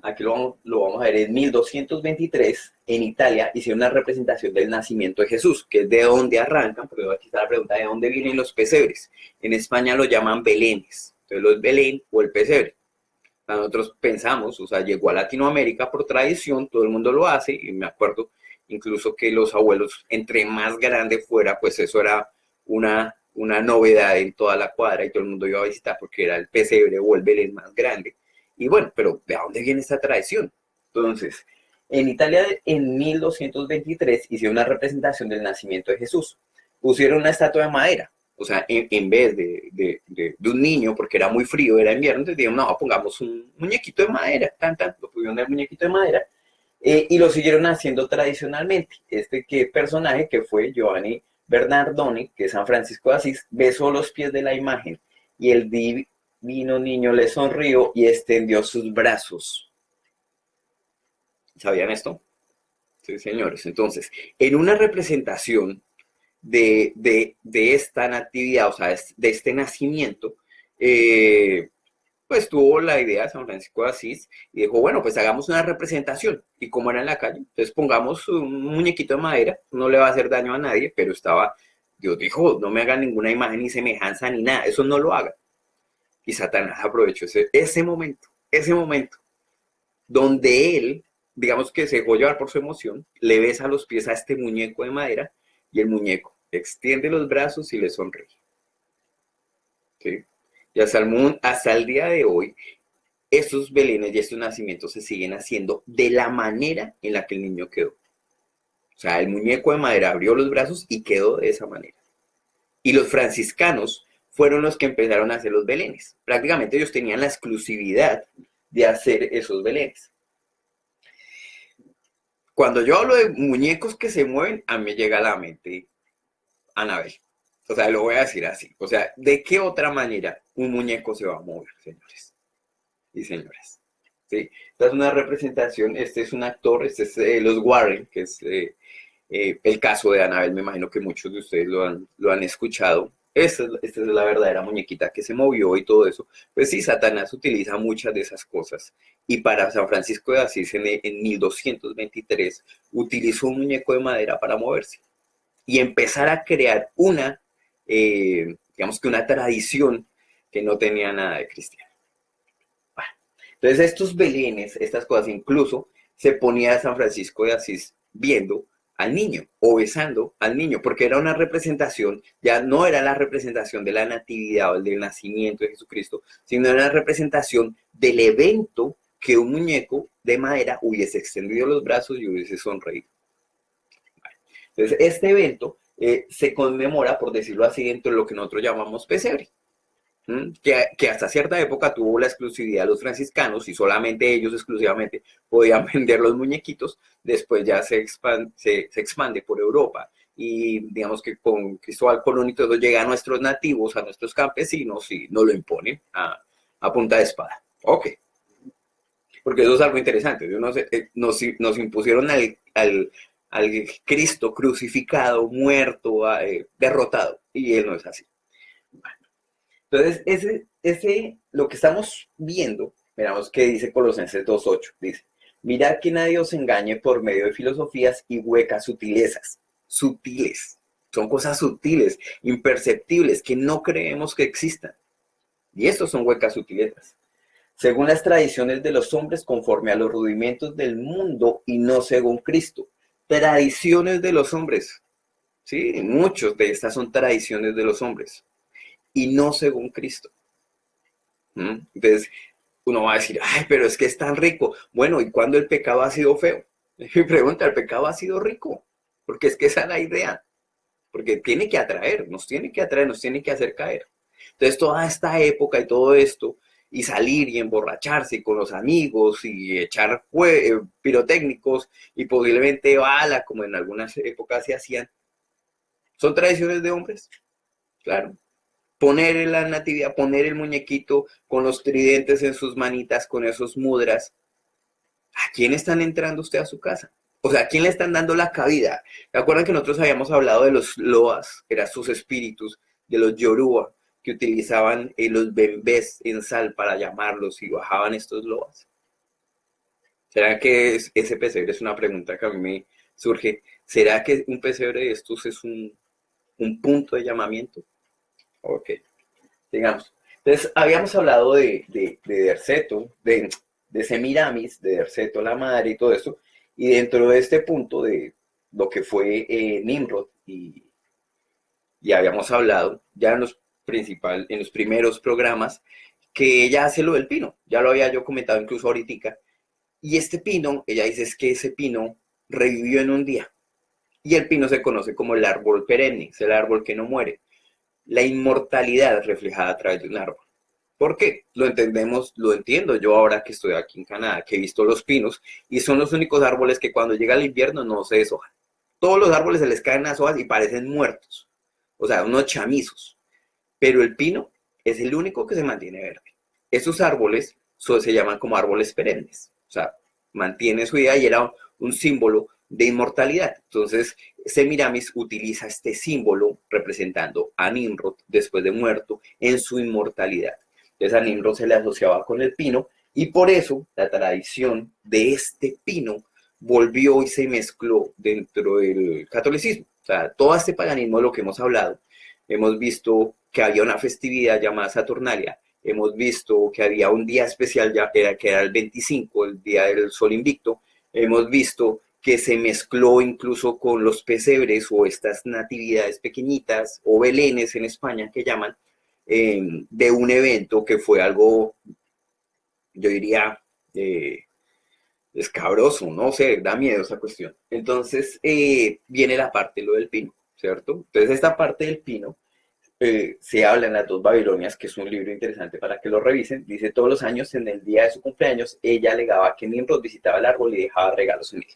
S1: Aquí lo vamos a ver, en 1223, en Italia, hicieron una representación del nacimiento de Jesús, que es de dónde arrancan, porque aquí está la pregunta, ¿de dónde vienen los pesebres? En España lo llaman belenes, entonces los belén o el pesebre. Nosotros pensamos, o sea, llegó a Latinoamérica por tradición, todo el mundo lo hace, y me acuerdo incluso que los abuelos, entre más grande fuera, pues eso era una novedad en toda la cuadra y todo el mundo iba a visitar porque era el pesebre o el belén más grande. Y bueno, pero ¿de dónde viene esta tradición? Entonces, en Italia en 1223 hicieron una representación del nacimiento de Jesús. Pusieron una estatua de madera, o sea, en vez de un niño, porque era muy frío, era invierno, entonces dijeron, no, pongamos un muñequito de madera, lo pusieron el muñequito de madera, y lo siguieron haciendo tradicionalmente. Personaje que fue Giovanni Bernardoni, que es San Francisco de Asís, besó los pies de la imagen, y el divino niño le sonrió y extendió sus brazos. ¿Sabían esto? Sí, señores. Entonces, en una representación de esta natividad, o sea, de este nacimiento, pues tuvo la idea de San Francisco de Asís y dijo, bueno, pues hagamos una representación. Y como era en la calle, entonces pongamos un muñequito de madera, no le va a hacer daño a nadie, pero Dios dijo, no me hagan ninguna imagen ni semejanza ni nada, eso no lo hagan. Y Satanás aprovechó ese momento, donde él, digamos que se dejó llevar por su emoción, le besa los pies a este muñeco de madera y el muñeco extiende los brazos y le sonríe. ¿Sí? Y hasta el día de hoy, estos belenes y estos nacimientos se siguen haciendo de la manera en la que el niño quedó. O sea, el muñeco de madera abrió los brazos y quedó de esa manera. Y los franciscanos fueron los que empezaron a hacer los belenes. Prácticamente ellos tenían la exclusividad de hacer esos belenes. Cuando yo hablo de muñecos que se mueven, a mí me llega a la mente Anabel. O sea, lo voy a decir así. O sea, ¿de qué otra manera un muñeco se va a mover, señores y señoras? ¿Sí? Esta es una representación, este es un actor, este es los Warren, que es el caso de Anabel, me imagino que muchos de ustedes lo han escuchado. Esta es la verdadera muñequita que se movió y todo eso. Pues sí, Satanás utiliza muchas de esas cosas. Y para San Francisco de Asís en 1223 utilizó un muñeco de madera para moverse y empezar a crear digamos que una tradición que no tenía nada de cristiano. Bueno, entonces estos belenes, estas cosas, incluso se ponía a San Francisco de Asís viendo al niño o besando al niño, porque era una representación, ya no era la representación de la natividad o del nacimiento de Jesucristo, sino era la representación del evento que un muñeco de madera hubiese extendido los brazos y hubiese sonreído. Entonces, este evento se conmemora, por decirlo así, dentro de lo que nosotros llamamos pesebre. Que hasta cierta época tuvo la exclusividad de los franciscanos y solamente ellos exclusivamente podían vender los muñequitos. Después ya se expande por Europa y digamos que con Cristóbal Colón y todo llega a nuestros nativos, a nuestros campesinos y nos lo imponen a punta de espada. Ok, porque eso es algo interesante. Nos impusieron al Cristo crucificado, muerto, derrotado, y él no es así. Entonces, lo que estamos viendo, miramos que dice Colosenses 2.8, dice, mirad que nadie os engañe por medio de filosofías y huecas sutilezas, sutiles, son cosas sutiles, imperceptibles, que no creemos que existan. Y estos son huecas sutilezas. Según las tradiciones de los hombres, conforme a los rudimentos del mundo y no según Cristo. Tradiciones de los hombres, ¿sí? Muchos de estas son tradiciones de los hombres y no según Cristo. Entonces, uno va a decir, ay, pero es que es tan rico. Bueno, ¿y cuándo el pecado ha sido feo? Mi pregunta, ¿el pecado ha sido rico? Porque es que esa es la idea. Porque tiene que atraer, nos tiene que hacer caer. Entonces, toda esta época y todo esto, y salir y emborracharse con los amigos y echar pirotécnicos y posiblemente bala, como en algunas épocas se hacían, ¿son tradiciones de hombres? Claro. Poner en la natividad, poner el muñequito con los tridentes en sus manitas, con esos mudras. ¿A quién están entrando usted a su casa? O sea, ¿a quién le están dando la cabida? ¿Se acuerdan que nosotros habíamos hablado de los loas, que eran sus espíritus, de los yoruba, que utilizaban los bembés en sal para llamarlos y bajaban estos loas? ¿Será que ese pesebre es una pregunta que a mí me surge? ¿Será que un pesebre de estos es un punto de llamamiento? Ok, digamos. Entonces, habíamos hablado de Derceto, de Semiramis, de Derceto la madre y todo esto, y dentro de este punto de lo que fue Nimrod, y habíamos hablado ya en los primeros programas, que ella hace lo del pino, ya lo había yo comentado incluso ahorita, y este pino, ella dice es que ese pino revivió en un día, y el pino se conoce como el árbol perenne, es el árbol que no muere, la inmortalidad reflejada a través de un árbol. ¿Por qué? Lo entiendo yo ahora que estoy aquí en Canadá, que he visto los pinos, y son los únicos árboles que cuando llega el invierno no se deshojan. Todos los árboles se les caen las hojas y parecen muertos, o sea, unos chamizos. Pero el pino es el único que se mantiene verde. Esos árboles se llaman como árboles perennes, o sea, mantiene su vida y era un símbolo de inmortalidad. Entonces, Semiramis utiliza este símbolo representando a Nimrod después de muerto en su inmortalidad. Entonces a Nimrod se le asociaba con el pino y por eso la tradición de este pino volvió y se mezcló dentro del catolicismo. O sea, todo este paganismo de lo que hemos hablado, hemos visto que había una festividad llamada Saturnalia, hemos visto que había un día especial ya que era el 25, el día del sol invicto, hemos visto que se mezcló incluso con los pesebres o estas natividades pequeñitas o belenes en España que llaman, de un evento que fue algo, yo diría, escabroso, no sé, da miedo esa cuestión. Entonces viene la parte, lo del pino, ¿cierto? Entonces esta parte del pino se habla en las dos Babilonias, que es un libro interesante para que lo revisen. Dice, todos los años en el día de su cumpleaños, ella alegaba que Nimrod visitaba el árbol y dejaba regalos en él.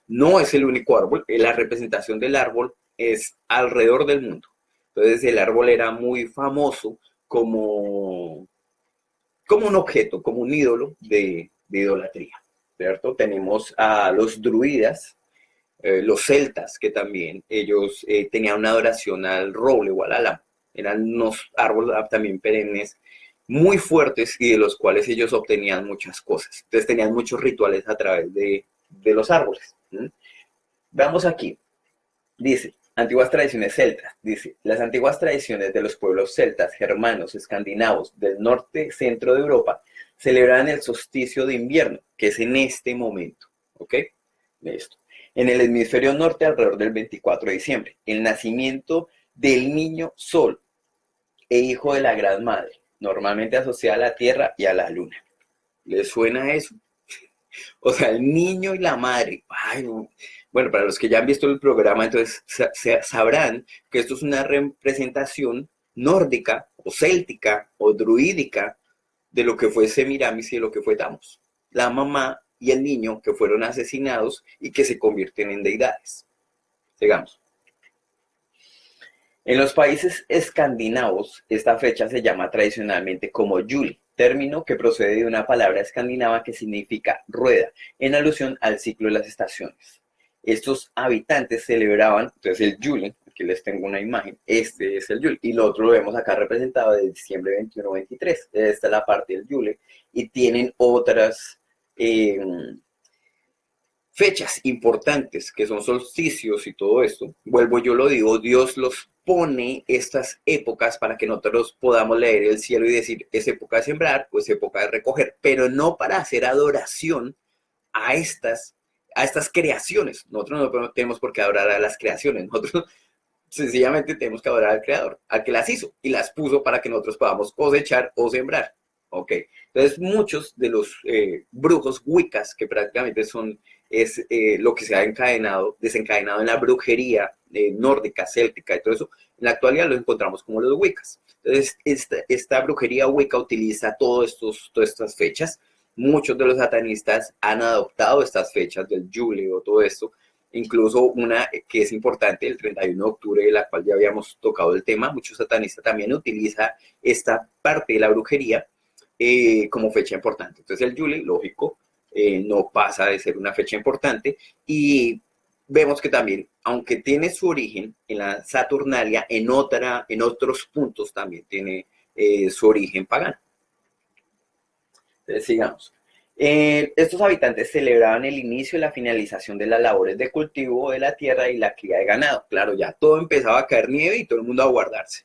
S1: No es el único árbol, la representación del árbol es alrededor del mundo. Entonces el árbol era muy famoso como, como un objeto, como un ídolo de idolatría, ¿cierto? Tenemos a los druidas, los celtas, que también ellos tenían una adoración al roble o al álamo. Eran unos árboles también perennes muy fuertes y de los cuales ellos obtenían muchas cosas. Entonces tenían muchos rituales a través de los árboles. ¿Sí? Veamos aquí. Dice, antiguas tradiciones celtas. Dice, las antiguas tradiciones de los pueblos celtas, germanos, escandinavos, del norte, centro de Europa, celebran el solsticio de invierno, que es en este momento. ¿Ok? De esto. En el hemisferio norte, alrededor del 24 de diciembre. El nacimiento del niño sol e hijo de la gran madre, normalmente asociada a la tierra y a la luna. ¿Les suena eso? O sea, el niño y la madre. Ay, bueno, para los que ya han visto el programa, entonces sabrán que esto es una representación nórdica o céltica o druídica de lo que fue Semiramis y de lo que fue Thamos. La mamá y el niño que fueron asesinados y que se convierten en deidades. Sigamos. En los países escandinavos, esta fecha se llama tradicionalmente como Juli, término que procede de una palabra escandinava que significa rueda, en alusión al ciclo de las estaciones. Estos habitantes celebraban, entonces el Juli, aquí les tengo una imagen, este es el Juli, y lo otro lo vemos acá representado de diciembre 21-23, esta es la parte del Juli, y tienen otras fechas importantes que son solsticios y todo esto. Vuelvo, yo lo digo, Dios los pone estas épocas para que nosotros podamos leer el cielo y decir, es época de sembrar o es época de recoger, pero no para hacer adoración a estas creaciones. Nosotros no tenemos por qué adorar a las creaciones, nosotros sencillamente tenemos que adorar al Creador, al que las hizo y las puso para que nosotros podamos cosechar o sembrar. Ok, entonces muchos de los brujos wiccas, que prácticamente es lo que se ha desencadenado en la brujería nórdica, céltica y todo eso, en la actualidad lo encontramos como los wiccas. Entonces esta brujería wicca utiliza todas estas fechas. Muchos de los satanistas han adoptado estas fechas del Yule o todo esto, incluso una que es importante, el 31 de octubre, de la cual ya habíamos tocado el tema. Muchos satanistas también utiliza esta parte de la brujería como fecha importante. Entonces el Yule, lógico, no pasa de ser una fecha importante y vemos que también, aunque tiene su origen en la Saturnalia, en otros puntos también tiene su origen pagano. Entonces sigamos. Estos habitantes celebraban el inicio y la finalización de las labores de cultivo de la tierra y la cría de ganado. Claro, ya todo empezaba a caer nieve y todo el mundo a guardarse.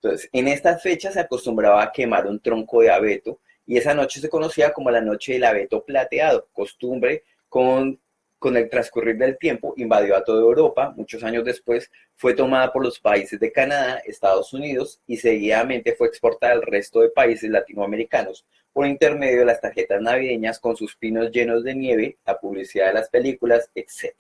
S1: Entonces, en estas fechas se acostumbraba a quemar un tronco de abeto y esa noche se conocía como la noche del abeto plateado, costumbre con el transcurrir del tiempo invadió a toda Europa. Muchos años después fue tomada por los países de Canadá, Estados Unidos y seguidamente fue exportada al resto de países latinoamericanos por intermedio de las tarjetas navideñas con sus pinos llenos de nieve, la publicidad de las películas, etc.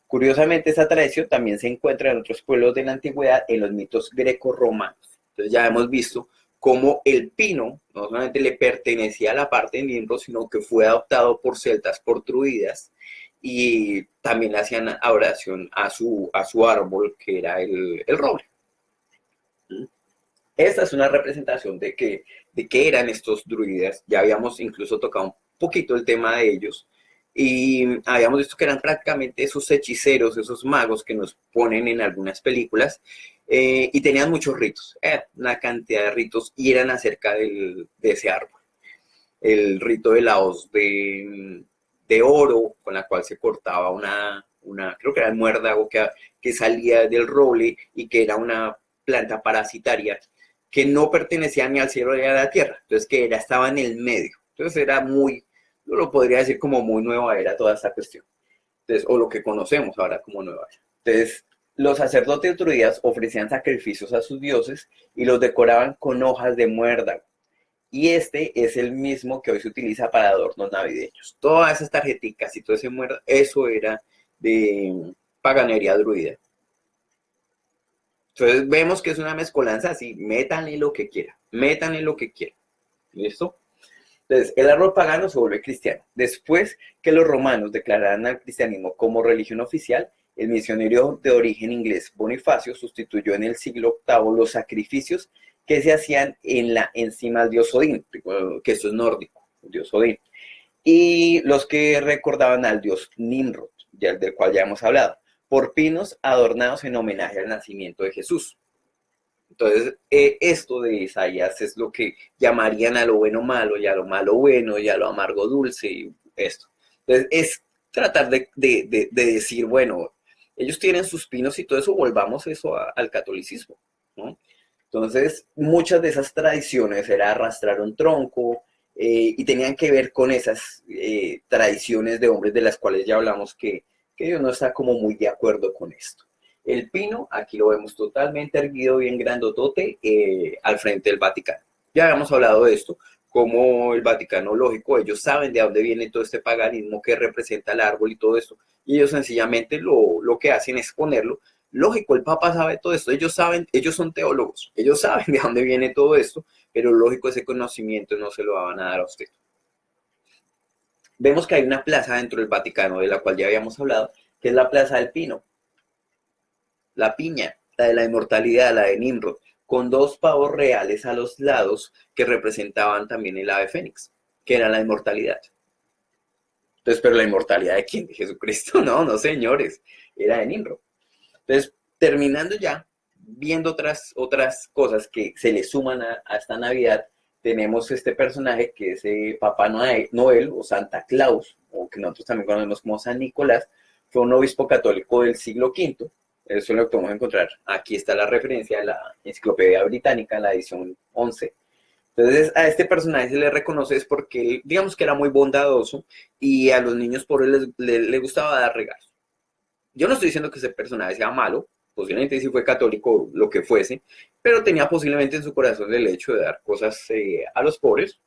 S1: Curiosamente, esta tradición también se encuentra en otros pueblos de la antigüedad en los mitos greco-romanos. Entonces ya hemos visto cómo el pino no solamente le pertenecía a la parte de Nimrod, sino que fue adoptado por celtas, por druidas, y también le hacían adoración a su árbol, que era el roble. Esta es una representación de qué eran estos druidas. Ya habíamos incluso tocado un poquito el tema de ellos. Y habíamos visto que eran prácticamente esos hechiceros, esos magos que nos ponen en algunas películas. Y tenían muchos ritos, una cantidad de ritos, y eran acerca de ese árbol. El rito de la hoz de oro, con la cual se cortaba creo que era el muérdago que salía del roble y que era una planta parasitaria que no pertenecía ni al cielo ni a la tierra, entonces que estaba en el medio. Entonces era yo lo podría decir como muy nueva era toda esta cuestión. Entonces, o lo que conocemos ahora como nueva era. Entonces, Los sacerdotes druidas ofrecían sacrificios a sus dioses y los decoraban con hojas de muérdago. Y este es el mismo que hoy se utiliza para adornos navideños. Todas esas tarjeticas y todo ese muérdago, eso era de paganería druida. Entonces vemos que es una mezcolanza así, métanle lo que quiera, métanle lo que quiera. ¿Listo? Entonces, el árbol pagano se vuelve cristiano. Después que los romanos declararan al cristianismo como religión oficial, el misionero de origen inglés Bonifacio sustituyó en el siglo VIII los sacrificios que se hacían en la encima al dios Odín, que esto es nórdico, el dios Odín, y los que recordaban al dios Nimrod, del cual ya hemos hablado, por pinos adornados en homenaje al nacimiento de Jesús. Entonces, esto de Isaías es lo que llamarían a lo bueno malo, y a lo malo bueno, y a lo amargo dulce, y esto. Entonces, es tratar de decir, bueno, ellos tienen sus pinos y todo eso, volvamos eso al catolicismo, ¿no? Entonces, muchas de esas tradiciones era arrastrar un tronco y tenían que ver con esas tradiciones de hombres de las cuales ya hablamos que Dios no está como muy de acuerdo con esto. El pino, aquí lo vemos totalmente erguido, bien grandotote, al frente del Vaticano. Ya habíamos hablado de esto, como el Vaticano, lógico, ellos saben de dónde viene todo este paganismo que representa el árbol y todo esto, y ellos sencillamente lo que hacen es ponerlo. Lógico, el Papa sabe todo esto, ellos saben, ellos son teólogos, ellos saben de dónde viene todo esto, pero lógico, ese conocimiento no se lo van a dar a usted. Vemos que hay una plaza dentro del Vaticano, de la cual ya habíamos hablado, que es la Plaza del Pino, la piña, la de la inmortalidad, la de Nimrod, con dos pavos reales a los lados que representaban también el ave fénix, que era la inmortalidad. Entonces, pero la inmortalidad de quién? De Jesucristo, no señores, era de Nimrod. Entonces, terminando ya, viendo otras cosas que se le suman a esta Navidad, tenemos este personaje que es Papá Noel o Santa Claus, o que nosotros también conocemos como San Nicolás, fue un obispo católico del siglo V. Eso es lo que podemos encontrar. Aquí está la referencia de la Enciclopedia Británica, la edición 11. Entonces, a este personaje se le reconoce es porque él, digamos que era muy bondadoso y a los niños pobres les gustaba dar regalos. Yo no estoy diciendo que ese personaje sea malo, posiblemente si fue católico, lo que fuese, pero tenía posiblemente en su corazón el hecho de dar cosas a los pobres,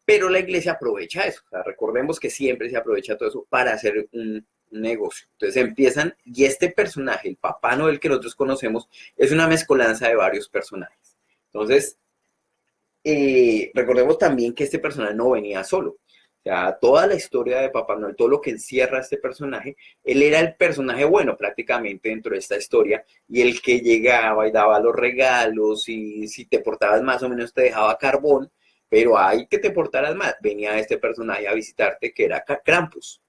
S1: pero la iglesia aprovecha eso. O sea, recordemos que siempre se aprovecha todo eso para hacer un negocio. Entonces empiezan, y este personaje, el Papá Noel que nosotros conocemos, es una mezcolanza de varios personajes. Entonces, recordemos también que este personaje no venía solo. O sea, toda la historia de Papá Noel, todo lo que encierra este personaje, él era el personaje bueno prácticamente dentro de esta historia y el que llegaba y daba los regalos y si te portabas más o menos te dejaba carbón, pero hay que te portaras más. Venía este personaje a visitarte que era Krampus.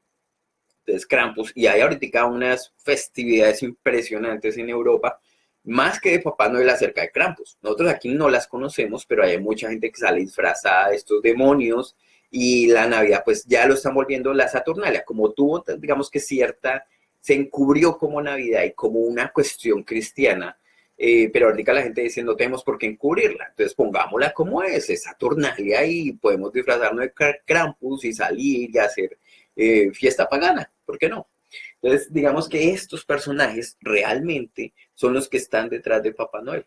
S1: Entonces Krampus, y hay ahorita unas festividades impresionantes en Europa, más que de Papá Noel acerca de Krampus. Nosotros aquí no las conocemos, pero hay mucha gente que sale disfrazada de estos demonios y la Navidad pues ya lo están volviendo la Saturnalia, como tuvo digamos que cierta, se encubrió como Navidad y como una cuestión cristiana, pero ahorita la gente dice no tenemos por qué encubrirla, entonces pongámosla como es Saturnalia y podemos disfrazarnos de Krampus y salir y hacer fiesta pagana, ¿por qué no? Entonces, digamos que estos personajes realmente son los que están detrás de Papá Noel.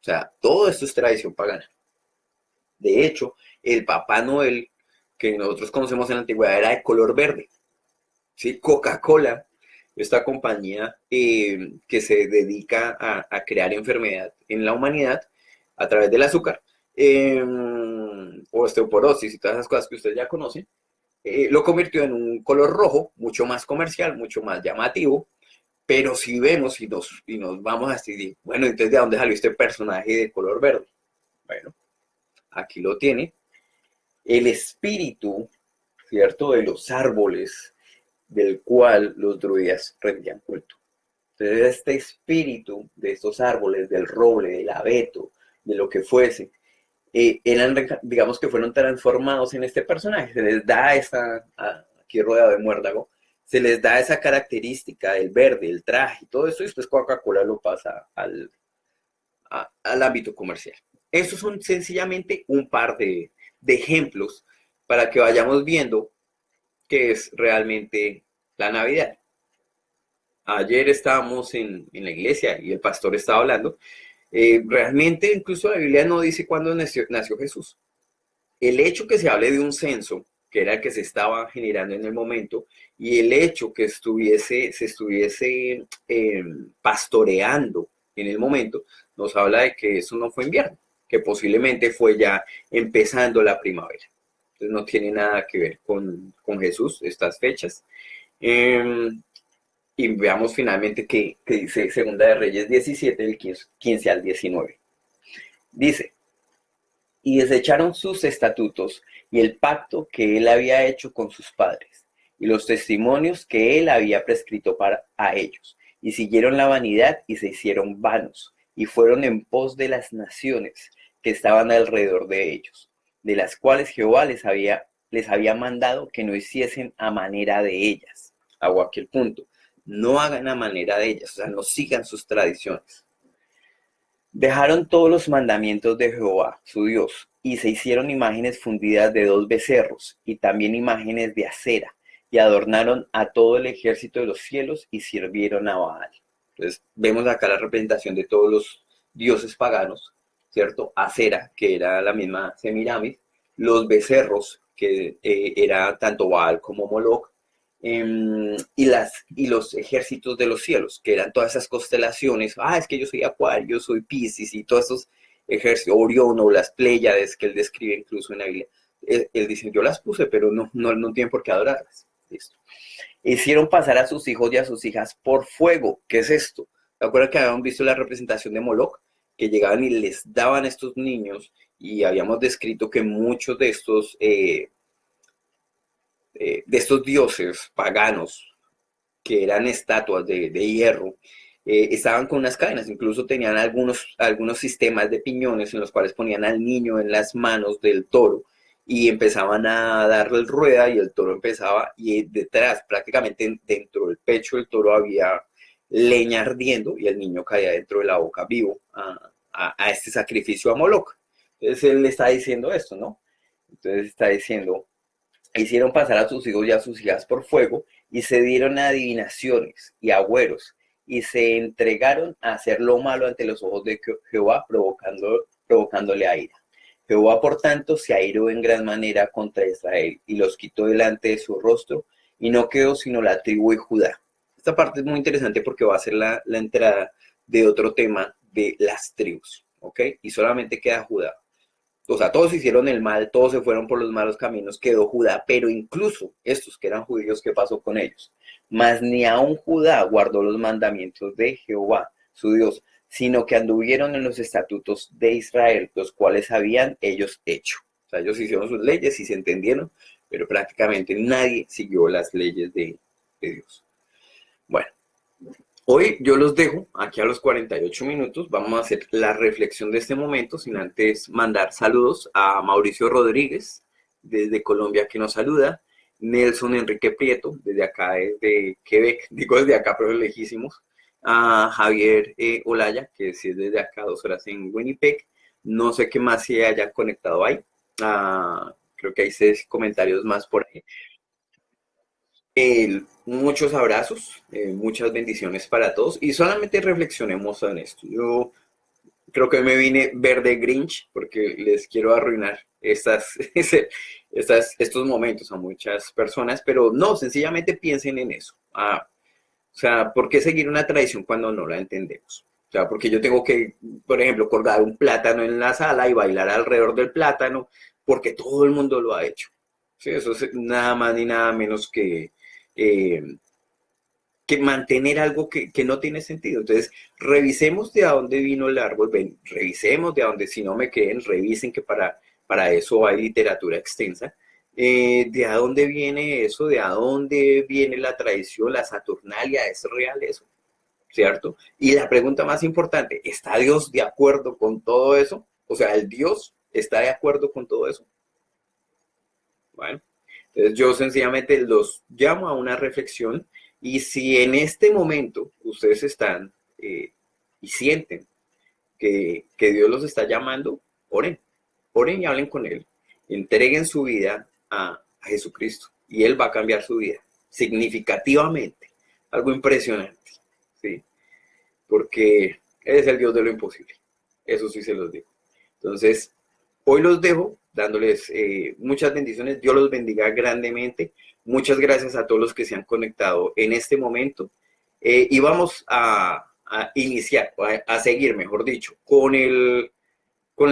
S1: O sea, todo esto es tradición pagana. De hecho, el Papá Noel que nosotros conocemos en la antigüedad era de color verde. ¿Sí? Coca-Cola, esta compañía que se dedica a crear enfermedad en la humanidad a través del azúcar, o osteoporosis y todas esas cosas que ustedes ya conocen, lo convirtió en un color rojo, mucho más comercial, mucho más llamativo, pero si vemos y nos vamos a decir, bueno, entonces ¿de dónde salió este personaje de color verde? Bueno, aquí lo tiene. El espíritu, ¿cierto?, de los árboles del cual los druidas rendían culto. Entonces este espíritu de estos árboles, del roble, del abeto, de lo que fuese, eran, digamos que fueron transformados en este personaje. Se les da aquí rodeado de muérdago, se les da esa característica del verde, el traje y todo eso, y después Coca-Cola lo pasa al ámbito comercial. Estos son sencillamente un par de ejemplos para que vayamos viendo qué es realmente la Navidad. Ayer estábamos en la iglesia y el pastor estaba hablando. Realmente incluso la Biblia no dice cuándo nació Jesús. El hecho que se hable de un censo, que era el que se estaba generando en el momento, y el hecho que se estuviese pastoreando en el momento, nos habla de que eso no fue invierno, que posiblemente fue ya empezando la primavera. Entonces no tiene nada que ver con Jesús, estas fechas. Eh, y veamos finalmente qué dice Segunda de Reyes 17, del 15 al 19. Dice, y desecharon sus estatutos y el pacto que él había hecho con sus padres, y los testimonios que él había prescrito a ellos, y siguieron la vanidad y se hicieron vanos, y fueron en pos de las naciones que estaban alrededor de ellos, de las cuales Jehová les había mandado que no hiciesen a manera de ellas. Hago aquí el punto. No hagan a manera de ellas, o sea, no sigan sus tradiciones. Dejaron todos los mandamientos de Jehová, su Dios, y se hicieron imágenes fundidas de 2 becerros, y también imágenes de acera, y adornaron a todo el ejército de los cielos, y sirvieron a Baal. Entonces, vemos acá la representación de todos los dioses paganos, ¿cierto? Acera, que era la misma Semiramis, los becerros, que era tanto Baal como Moloch, y los ejércitos de los cielos, que eran todas esas constelaciones. Es que yo soy Acuario, yo soy Piscis, y todos esos ejércitos, Orión o las Pléyades que él describe incluso en la Biblia. Él dice, yo las puse, pero no tienen por qué adorarlas. Listo. Hicieron pasar a sus hijos y a sus hijas por fuego. ¿Qué es esto? ¿Se acuerdan que habíamos visto la representación de Moloch? Que llegaban y les daban a estos niños, y habíamos descrito que muchos de estos dioses paganos, que eran estatuas de hierro, estaban con unas cadenas, incluso tenían algunos sistemas de piñones en los cuales ponían al niño en las manos del toro y empezaban a darle el rueda, y el toro empezaba, y detrás, prácticamente dentro del pecho del toro, había leña ardiendo y el niño caía dentro de la boca vivo a este sacrificio a Moloch. Entonces él le está diciendo esto, ¿no? Entonces está diciendo, hicieron pasar a sus hijos y a sus hijas por fuego, y se dieron a adivinaciones y agüeros, y se entregaron a hacer lo malo ante los ojos de Jehová, provocándole a ira. Jehová, por tanto, se airó en gran manera contra Israel, y los quitó delante de su rostro, y no quedó sino la tribu de Judá. Esta parte es muy interesante porque va a ser la entrada de otro tema de las tribus, ¿ok? Y solamente queda Judá. O sea, todos hicieron el mal, todos se fueron por los malos caminos, quedó Judá, pero incluso estos que eran judíos, ¿qué pasó con ellos? Mas ni aun Judá guardó los mandamientos de Jehová, su Dios, sino que anduvieron en los estatutos de Israel, los cuales habían ellos hecho. O sea, ellos hicieron sus leyes y se entendieron, pero prácticamente nadie siguió las leyes de Dios. Bueno, hoy yo los dejo aquí a los 48 minutos. Vamos a hacer la reflexión de este momento, sin antes mandar saludos a Mauricio Rodríguez, desde Colombia, que nos saluda. Nelson Enrique Prieto, desde acá, desde Quebec, digo desde acá, pero lejísimos. A Javier Olaya, que sí es desde acá, 2 horas en Winnipeg. No sé qué más se haya conectado ahí. Creo que hay 6 comentarios más por ahí. Muchos abrazos, muchas bendiciones para todos, y solamente reflexionemos en esto. Yo creo que me vine verde Grinch porque les quiero arruinar estos momentos a muchas personas, pero no, sencillamente piensen en eso. O sea, ¿por qué seguir una tradición cuando no la entendemos? O sea, porque yo tengo que, por ejemplo, colgar un plátano en la sala y bailar alrededor del plátano porque todo el mundo lo ha hecho. Sí, eso es nada más ni nada menos eh, que mantener algo que no tiene sentido. Entonces, revisemos de dónde vino el árbol, revisemos de dónde, si no me creen, revisen que para eso hay literatura extensa. ¿De dónde viene eso? ¿De dónde viene la tradición, la Saturnalia? ¿Es real eso? ¿Cierto? Y la pregunta más importante, ¿está Dios de acuerdo con todo eso? O sea, ¿el Dios está de acuerdo con todo eso? Bueno, entonces yo sencillamente los llamo a una reflexión, y si en este momento ustedes están y sienten que Dios los está llamando, oren, oren y hablen con Él, entreguen su vida a Jesucristo y Él va a cambiar su vida significativamente. algo impresionante, ¿sí? Porque Él es el Dios de lo imposible. Eso sí se los digo. Entonces, hoy los dejo dándoles muchas bendiciones. Dios los bendiga grandemente. Muchas gracias a todos los que se han conectado en este momento. Y vamos a iniciar, a seguir, mejor dicho, con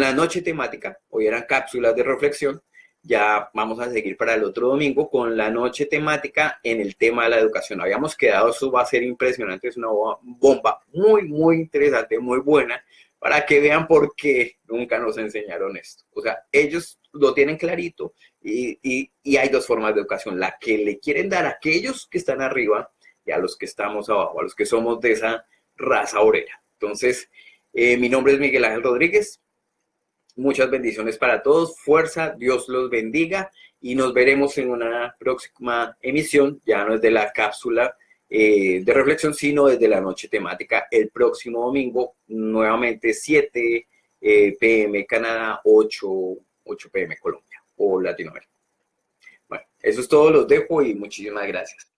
S1: la noche temática. Hoy eran cápsulas de reflexión. Ya vamos a seguir para el otro domingo con la noche temática en el tema de la educación. Habíamos quedado, eso va a ser impresionante, es una bomba muy, muy interesante, muy buena, para que vean por qué nunca nos enseñaron esto. O sea, ellos lo tienen clarito y hay dos formas de educación, la que le quieren dar a aquellos que están arriba y a los que estamos abajo, a los que somos de esa raza obrera. Entonces, mi nombre es Miguel Ángel Rodríguez. Muchas bendiciones para todos, fuerza, Dios los bendiga y nos veremos en una próxima emisión, ya no es de la cápsula de reflexión, sino desde la noche temática el próximo domingo, nuevamente 7 p.m. Canadá, 8 p.m. Colombia o Latinoamérica. Bueno, eso es todo, los dejo y muchísimas gracias.